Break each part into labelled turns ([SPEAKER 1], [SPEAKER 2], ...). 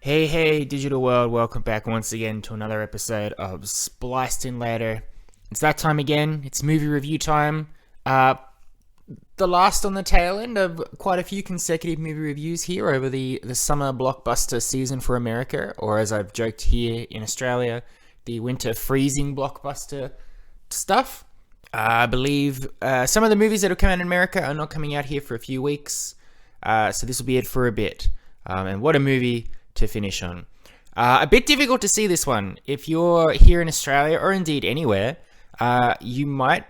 [SPEAKER 1] Hey, digital world, welcome back once again to another episode of Spliced in Later. It's that time again, it's movie review time. The last on the tail end of quite a few consecutive movie reviews here over the summer blockbuster season for America, or as I've joked here in Australia, the winter freezing blockbuster stuff. I believe some of the movies that have come out in America are not coming out here for a few weeks, so this will be it for a bit. And what a movie to finish on. A bit difficult to see this one. If you're here in Australia, or indeed anywhere, you might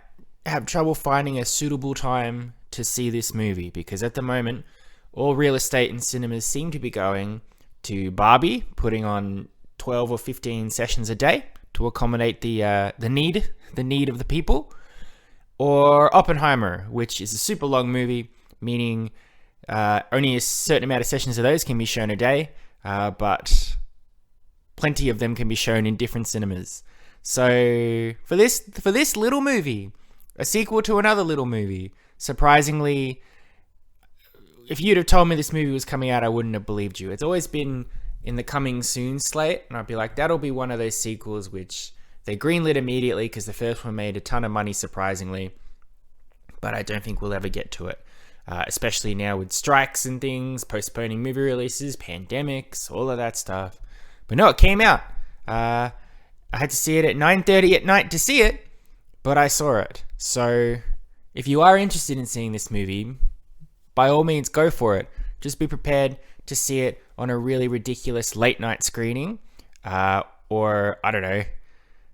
[SPEAKER 1] have trouble finding a suitable time to see this movie, because at the moment, all real estate and cinemas seem to be going to Barbie, putting on 12 or 15 sessions a day to accommodate the need of the people, or Oppenheimer, which is a super long movie, meaning only a certain amount of sessions of those can be shown a day, but plenty of them can be shown in different cinemas. So for this little movie, a sequel to another little movie, surprisingly, if you'd have told me this movie was coming out, I wouldn't have believed you. It's always been in the coming soon slate, and I'd be like, that'll be one of those sequels which they greenlit immediately because the first one made a ton of money, surprisingly, but I don't think we'll ever get to it. Especially now with strikes and things, postponing movie releases, pandemics, all of that stuff. But no, it came out. I had to see it at 9:30 at night to see it, but I saw it. So if you are interested in seeing this movie, by all means, go for it. Just be prepared to see it on a really ridiculous late night screening, or, I don't know,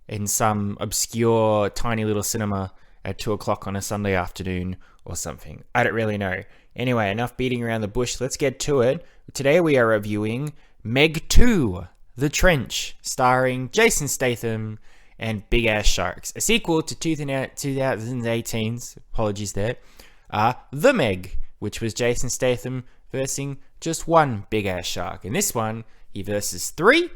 [SPEAKER 1] in some obscure tiny little cinema at 2 o'clock on a Sunday afternoon or something. I don't really know. Anyway, enough beating around the bush. Let's get to it. Today we are reviewing Meg 2, The Trench, starring Jason Statham and Big Ass Sharks. A sequel to 2018's, apologies there, The Meg, which was Jason Statham versing just one big ass shark. In this one, he versus three,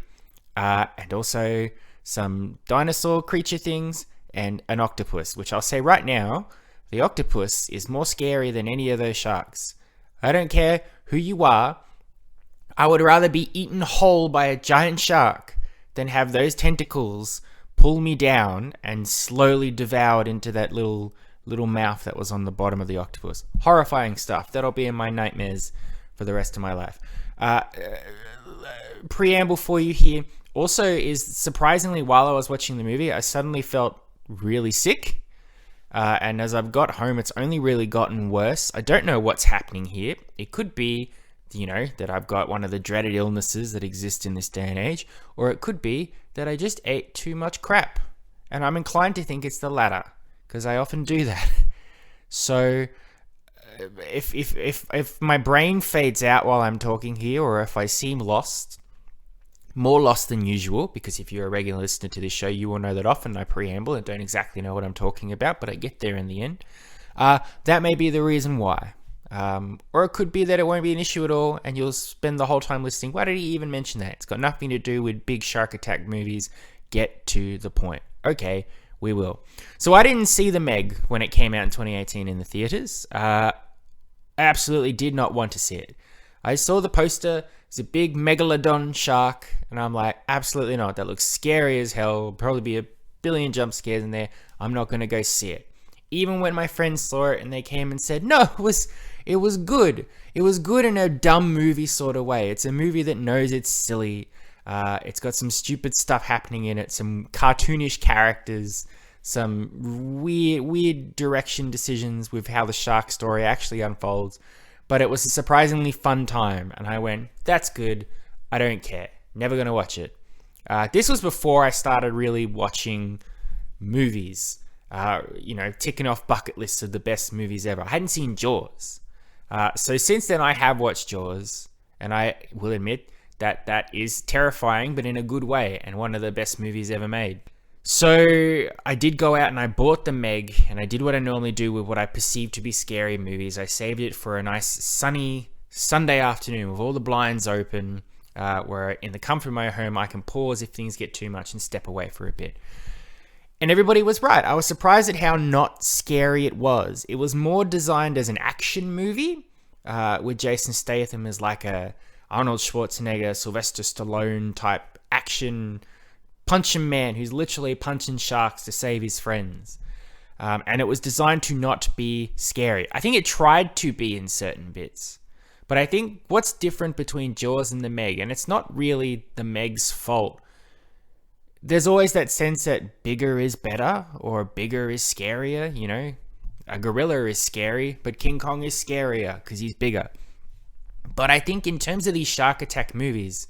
[SPEAKER 1] and also some dinosaur creature things, and an octopus, which I'll say right now, the octopus is more scary than any of those sharks. I don't care who you are, I would rather be eaten whole by a giant shark than have those tentacles pull me down and slowly devoured into that little mouth that was on the bottom of the octopus. Horrifying stuff. That'll be in my nightmares for the rest of my life. Preamble for you here also is, surprisingly, while I was watching the movie, I suddenly felt really sick, and as I've got home, it's only really gotten worse. I don't know what's happening here. It could be, that I've got one of the dreaded illnesses that exist in this day and age, or it could be that I just ate too much crap, and I'm inclined to think it's the latter, because I often do that. So if my brain fades out while I'm talking here, or if I seem lost, more lost than usual, because if you're a regular listener to this show, you will know that often I preamble and don't exactly know what I'm talking about, but I get there in the end. That may be the reason why. Or it could be that it won't be an issue at all, and you'll spend the whole time listening. Why did he even mention that? It's got nothing to do with big shark attack movies. Get to the point. Okay, we will. So I didn't see The Meg when it came out in 2018 in the theaters. I absolutely did not want to see it. I saw the poster. It's a big megalodon shark, and I'm like, absolutely not. That looks scary as hell. Probably be a billion jump scares in there. I'm not going to go see it. Even when my friends saw it and they came and said, no, it was good. It was good in a dumb movie sort of way. It's a movie that knows it's silly. It's got some stupid stuff happening in it, some cartoonish characters, some weird direction decisions with how the shark story actually unfolds. But it was a surprisingly fun time, and I went, that's good. I don't care. Never going to watch it. This was before I started really watching movies, ticking off bucket lists of the best movies ever. I hadn't seen Jaws. So since then, I have watched Jaws, and I will admit that is terrifying, but in a good way, and one of the best movies ever made. So I did go out and I bought The Meg, and I did what I normally do with what I perceive to be scary movies. I saved it for a nice sunny Sunday afternoon with all the blinds open, where in the comfort of my home I can pause if things get too much and step away for a bit. And everybody was right. I was surprised at how not scary it was. It was more designed as an action movie, with Jason Statham as like a Arnold Schwarzenegger, Sylvester Stallone type action punching man who's literally punching sharks to save his friends. And it was designed to not be scary. I think it tried to be in certain bits. But I think what's different between Jaws and the Meg, and it's not really the Meg's fault, there's always that sense that bigger is better, or bigger is scarier, you know? A gorilla is scary, but King Kong is scarier because he's bigger. But I think in terms of these shark attack movies,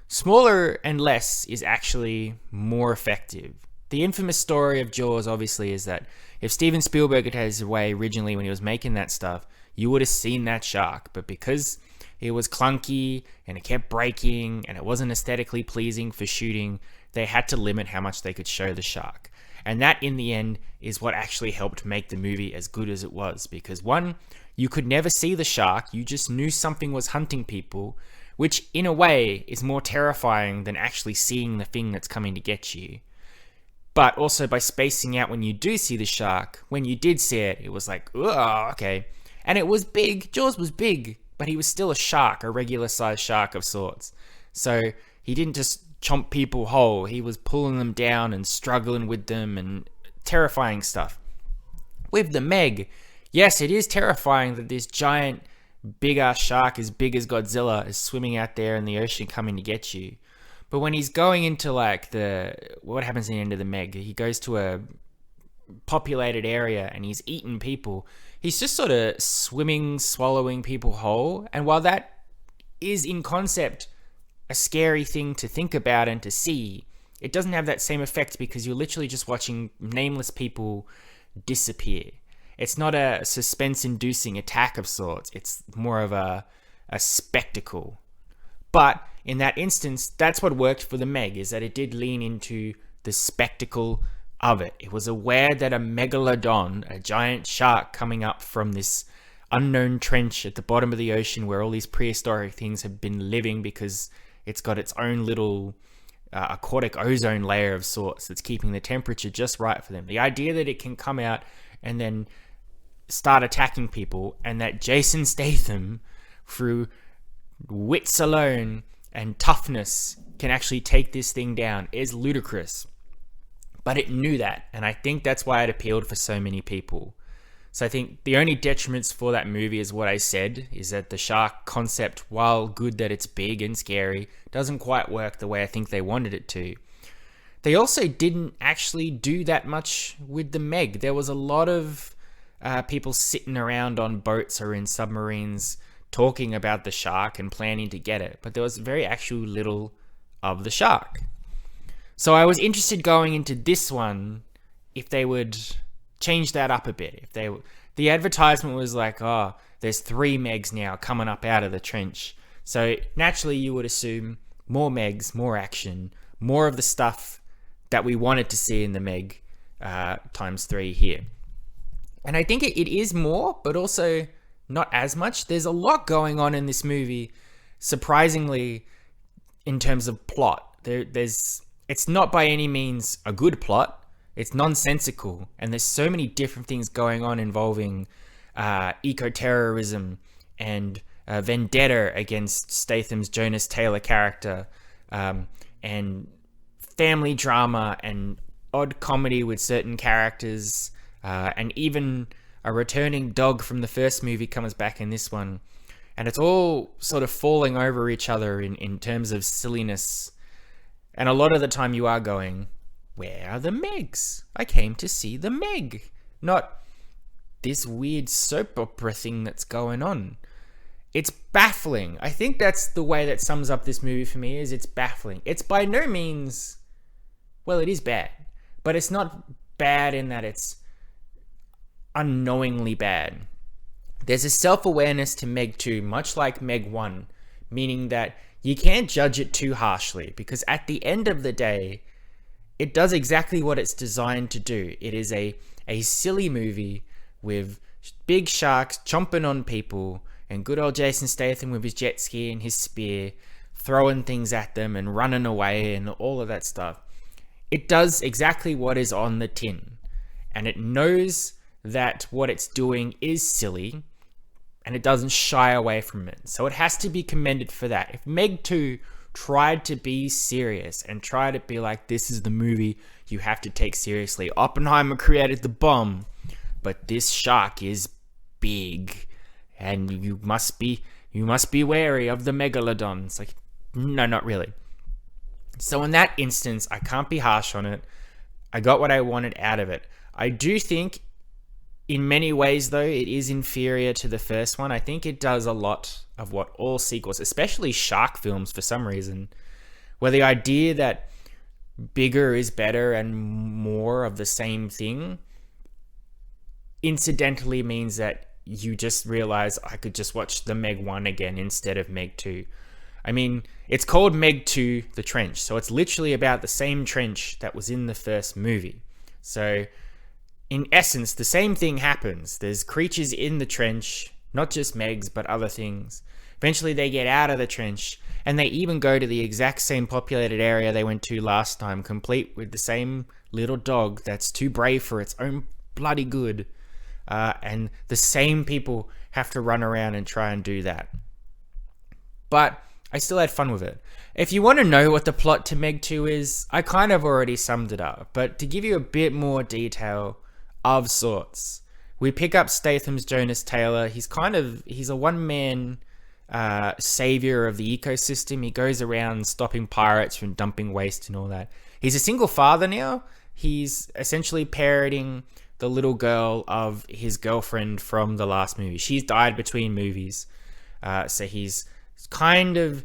[SPEAKER 1] smaller and less is actually more effective. The infamous story of Jaws, obviously, is that if Steven Spielberg had his way originally when he was making that stuff, you would have seen that shark. But because it was clunky and it kept breaking and it wasn't aesthetically pleasing for shooting, they had to limit how much they could show the shark. And that, in the end, is what actually helped make the movie as good as it was. Because one, you could never see the shark, you just knew something was hunting people, which in a way is more terrifying than actually seeing the thing that's coming to get you. But also by spacing out when you do see the shark, when you did see it, it was like, oh, okay. And it was big, Jaws was big, but he was still a shark, a regular sized shark of sorts. So he didn't just chomp people whole, he was pulling them down and struggling with them and terrifying stuff. With the Meg, yes, it is terrifying that this giant, big-ass shark as big as Godzilla is swimming out there in the ocean coming to get you. But when he's going into like what happens in the end of the Meg, he goes to a populated area and he's eating people. He's just sort of swimming, swallowing people whole. And while that is in concept a scary thing to think about and to see, it doesn't have that same effect because you're literally just watching nameless people disappear. It's not a suspense-inducing attack of sorts. It's more of a spectacle. But in that instance, that's what worked for the Meg, is that it did lean into the spectacle of it. It was aware that a megalodon, a giant shark coming up from this unknown trench at the bottom of the ocean where all these prehistoric things have been living because it's got its own little aquatic ozone layer of sorts that's keeping the temperature just right for them. The idea that it can come out and then start attacking people, and that Jason Statham, through wits alone and toughness, can actually take this thing down is ludicrous. But it knew that, and I think that's why it appealed for so many people. So I think the only detriments for that movie is what I said, is that the shark concept, while good that it's big and scary, doesn't quite work the way I think they wanted it to. They also didn't actually do that much with the Meg. There was a lot of people sitting around on boats or in submarines talking about the shark and planning to get it, but there was very actual little of the shark. So I was interested going into this one if they would change that up a bit. The advertisement was like, oh, there's 3 Megs now coming up out of the trench. So naturally you would assume more Megs, more action, more of the stuff that we wanted to see in the Meg times 3 here. And I think it is more, but also not as much. There's a lot going on in this movie, surprisingly, in terms of plot. It's not by any means a good plot. It's nonsensical, and there's so many different things going on involving eco-terrorism and vendetta against Statham's Jonas Taylor character, and family drama and odd comedy with certain characters, and even a returning dog from the first movie comes back in this one. And it's all sort of falling over each other in terms of silliness. And a lot of the time you are going, where are the Megs? I came to see the Meg, not this weird soap opera thing that's going on. It's baffling. I think that's the way that sums up this movie for me, is it's baffling. It's by no means, well, it is bad, but it's not bad in that it's unknowingly bad. There's a self-awareness to Meg 2, much like Meg 1, meaning that you can't judge it too harshly, because at the end of the day, it does exactly what it's designed to do. It is a silly movie with big sharks chomping on people, and good old Jason Statham with his jet ski and his spear, throwing things at them and running away and all of that stuff. It does exactly what is on the tin, and it knows that what it's doing is silly, and it doesn't shy away from it. So it has to be commended for that. If Meg 2 tried to be serious and tried to be like, this is the movie you have to take seriously. Oppenheimer created the bomb, but this shark is big, and you must be wary of the megalodon. It's like, no, not really. So in that instance, I can't be harsh on it. I got what I wanted out of it. I do think in many ways, though, it is inferior to the first one. I think it does a lot of what all sequels, especially shark films for some reason, where the idea that bigger is better and more of the same thing incidentally means that you just realize I could just watch the Meg 1 again instead of Meg 2. I mean, it's called Meg 2, The Trench, so it's literally about the same trench that was in the first movie. So in essence, the same thing happens. There's creatures in the trench, not just Megs, but other things. Eventually they get out of the trench, and they even go to the exact same populated area they went to last time, complete with the same little dog that's too brave for its own bloody good. And the same people have to run around and try and do that. But I still had fun with it. If you want to know what the plot to Meg 2 is, I kind of already summed it up. But to give you a bit more detail of sorts, we pick up Statham's Jonas Taylor. He's a one-man savior of the ecosystem. He goes around stopping pirates from dumping waste and all that. He's a single father now. He's essentially parroting the little girl of his girlfriend from the last movie. She's died between movies. So he's kind of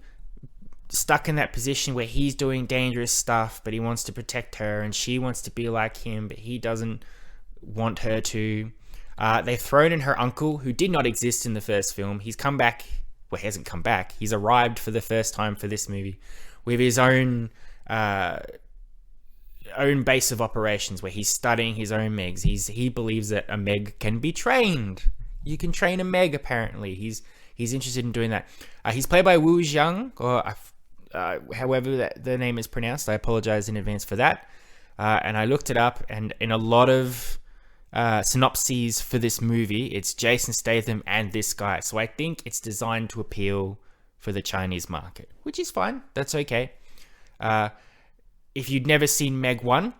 [SPEAKER 1] stuck in that position where he's doing dangerous stuff, but he wants to protect her, and she wants to be like him, but he doesn't want her to. They've thrown in her uncle, who did not exist in the first film. He's come back. Well, he hasn't come back. He's arrived for the first time for this movie with his own base of operations, where he's studying his own Megs. He believes that a Meg can be trained. You can train a Meg, apparently. He's interested in doing that. He's played by Wu Zhang, or however the name is pronounced. I apologize in advance for that. And I looked it up, and in a lot of synopses for this movie, it's Jason Statham and this guy. So I think it's designed to appeal for the Chinese market, which is fine. That's okay. If you'd never seen Meg 1,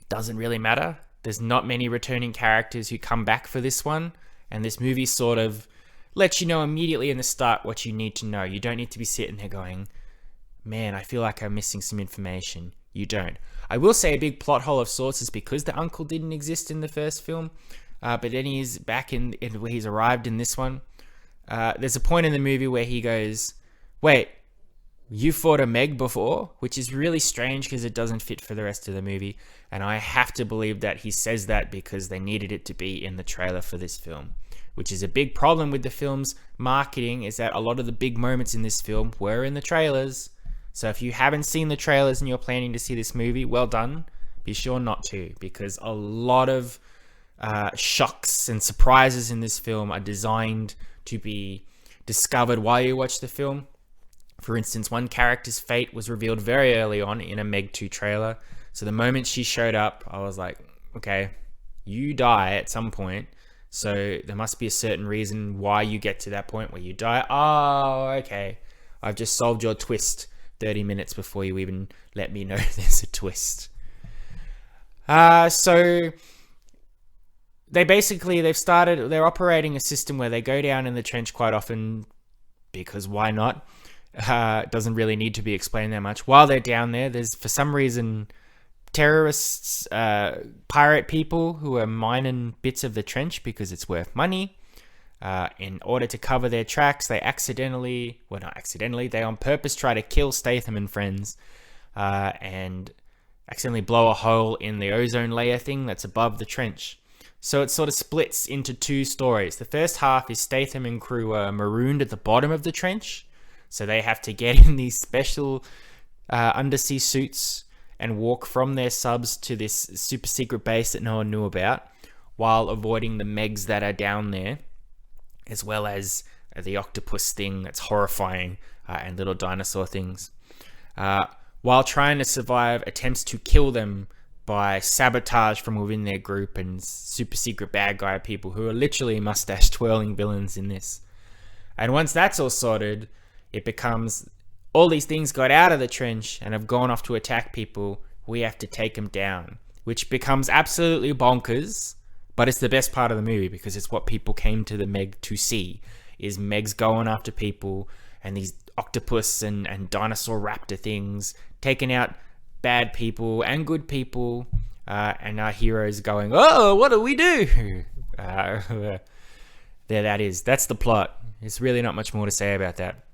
[SPEAKER 1] doesn't really matter. There's not many returning characters who come back for this one, and this movie sort of lets you know immediately in the start what you need to know. You don't need to be sitting there going, man, I feel like I'm missing some information. You don't. I will say a big plot hole of sorts is because the uncle didn't exist in the first film, but then he's back in where he's arrived in this one. There's a point in the movie where he goes, wait, you fought a Meg before? Which is really strange because it doesn't fit for the rest of the movie. And I have to believe that he says that because they needed it to be in the trailer for this film. Which is a big problem with the film's marketing, is that a lot of the big moments in this film were in the trailers. So if you haven't seen the trailers and you're planning to see this movie, well done. Be sure not to, because a lot of shocks and surprises in this film are designed to be discovered while you watch the film. For instance, one character's fate was revealed very early on in a Meg 2 trailer. So the moment she showed up, I was like, okay, you die at some point. So there must be a certain reason why you get to that point where you die. Oh, okay. I've just solved your twist 30 minutes before you even let me know there's a twist. So they're operating a system where they go down in the trench quite often, because why not? It doesn't really need to be explained that much. While they're down there, there's for some reason terrorists, pirate people who are mining bits of the trench because it's worth money. In order to cover their tracks, they on purpose try to kill Statham and friends, and accidentally blow a hole in the ozone layer thing that's above the trench. So it sort of splits into two stories. The first half is Statham and crew are marooned at the bottom of the trench, so they have to get in these special undersea suits and walk from their subs to this super secret base that no one knew about, while avoiding the Megs that are down there, as well as the octopus thing that's horrifying, and little dinosaur things. While trying to survive attempts to kill them by sabotage from within their group and super secret bad guy people who are literally mustache twirling villains in this. And once that's all sorted, it becomes all these things got out of the trench and have gone off to attack people. We have to take them down, which becomes absolutely bonkers. But it's the best part of the movie because it's what people came to the Meg to see, is Meg's going after people and these octopus and dinosaur raptor things, taking out bad people and good people, and our heroes going, oh, what do we do? There that is. That's the plot. There's really not much more to say about that.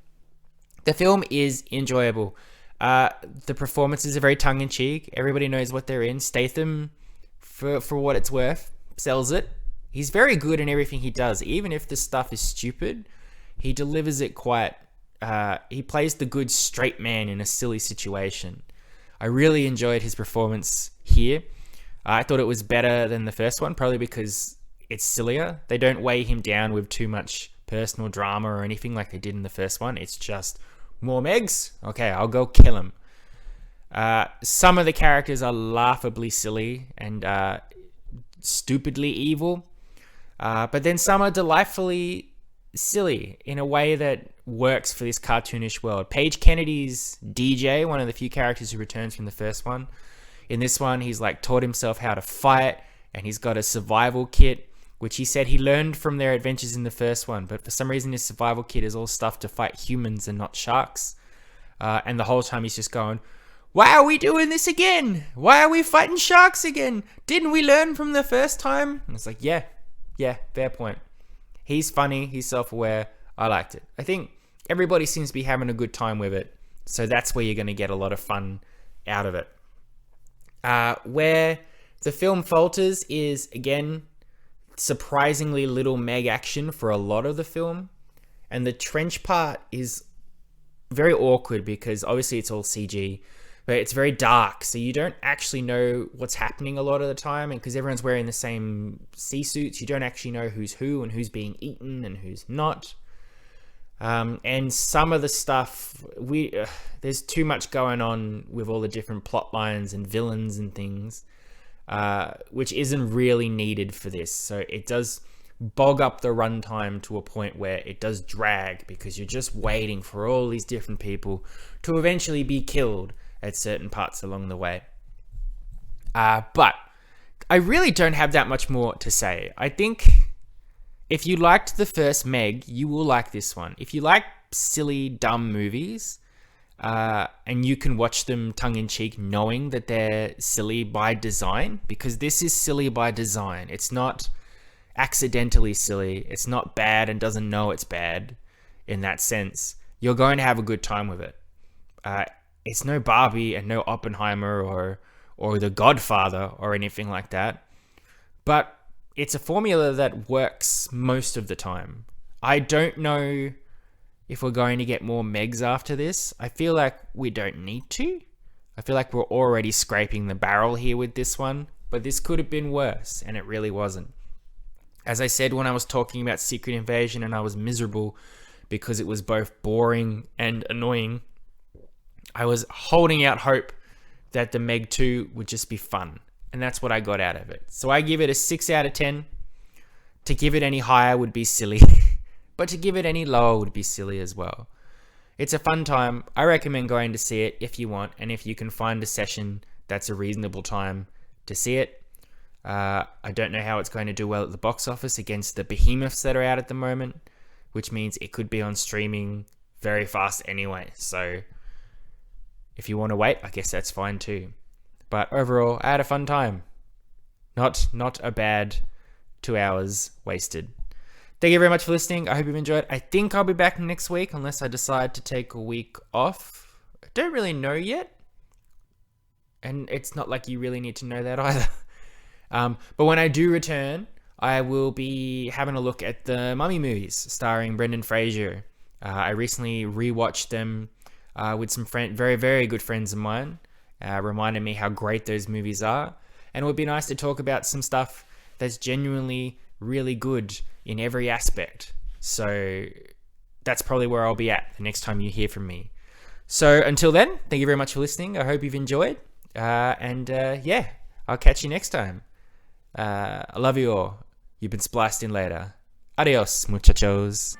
[SPEAKER 1] The film is enjoyable. The performances are very tongue-in-cheek. Everybody knows what they're in. Statham, for what it's worth, sells it. He's very good in everything he does. Even if the stuff is stupid, he delivers it quite... he plays the good straight man in a silly situation. I really enjoyed his performance here. I thought it was better than the first one, probably because it's sillier. They don't weigh him down with too much personal drama or anything like they did in the first one. It's just, more Megs? Okay, I'll go kill him. Some of the characters are laughably silly and stupidly evil, but then some are delightfully silly in a way that works for this cartoonish world. Paige Kennedy's DJ, one of the few characters who returns from the first one. In this one, he's like taught himself how to fight, and he's got a survival kit, which he said he learned from their adventures in the first one, but for some reason his survival kit is all stuff to fight humans and not sharks. And the whole time he's just going, why are we doing this again? Why are we fighting sharks again? Didn't we learn from the first time? And it's like, yeah, fair point. He's funny, he's self-aware. I liked it. I think everybody seems to be having a good time with it, so that's where you're going to get a lot of fun out of it. Where the film falters is, again, surprisingly little Meg action for a lot of the film, and the trench part is very awkward because obviously it's all CG, but it's very dark, so you don't actually know what's happening a lot of the time, and because everyone's wearing the same sea suits, you don't actually know who's who and who's being eaten and who's not. And some of the stuff, there's too much going on with all the different plot lines and villains and things, which isn't really needed for this. So it does bog up the runtime to a point where it does drag because you're just waiting for all these different people to eventually be killed at certain parts along the way. But I really don't have that much more to say. I think if you liked the first Meg, you will like this one. If you like silly, dumb movies, and you can watch them tongue-in-cheek knowing that they're silly by design, because this is silly by design. It's not accidentally silly. It's not bad and doesn't know it's bad in that sense. You're going to have a good time with it. It's no Barbie and no Oppenheimer or The Godfather or anything like that. But it's a formula that works most of the time. I don't know if we're going to get more Megs after this. I feel like we don't need to. I feel like we're already scraping the barrel here with this one, but this could have been worse, and it really wasn't. As I said when I was talking about Secret Invasion and I was miserable because it was both boring and annoying, I was holding out hope that the Meg 2 would just be fun. And that's what I got out of it. So I give it a 6 out of 10. To give it any higher would be silly. But to give it any lower would be silly as well. It's a fun time. I recommend going to see it if you want. And if you can find a session that's a reasonable time to see it. I don't know how it's going to do well at the box office against the behemoths that are out at the moment. Which means it could be on streaming very fast anyway. So if you want to wait, I guess that's fine too. But overall, I had a fun time. Not a bad 2 hours wasted. Thank you very much for listening. I hope you've enjoyed. I think I'll be back next week unless I decide to take a week off. I don't really know yet. And it's not like you really need to know that either. But when I do return, I will be having a look at the Mummy movies starring Brendan Fraser. I recently rewatched them with some very, very good friends of mine. Reminded me how great those movies are. And it would be nice to talk about some stuff that's genuinely really good in every aspect. So that's probably where I'll be at the next time you hear from me. So until then, thank you very much for listening. I hope you've enjoyed. Yeah, I'll catch you next time. I love you all. You've been spliced in later. Adios, muchachos.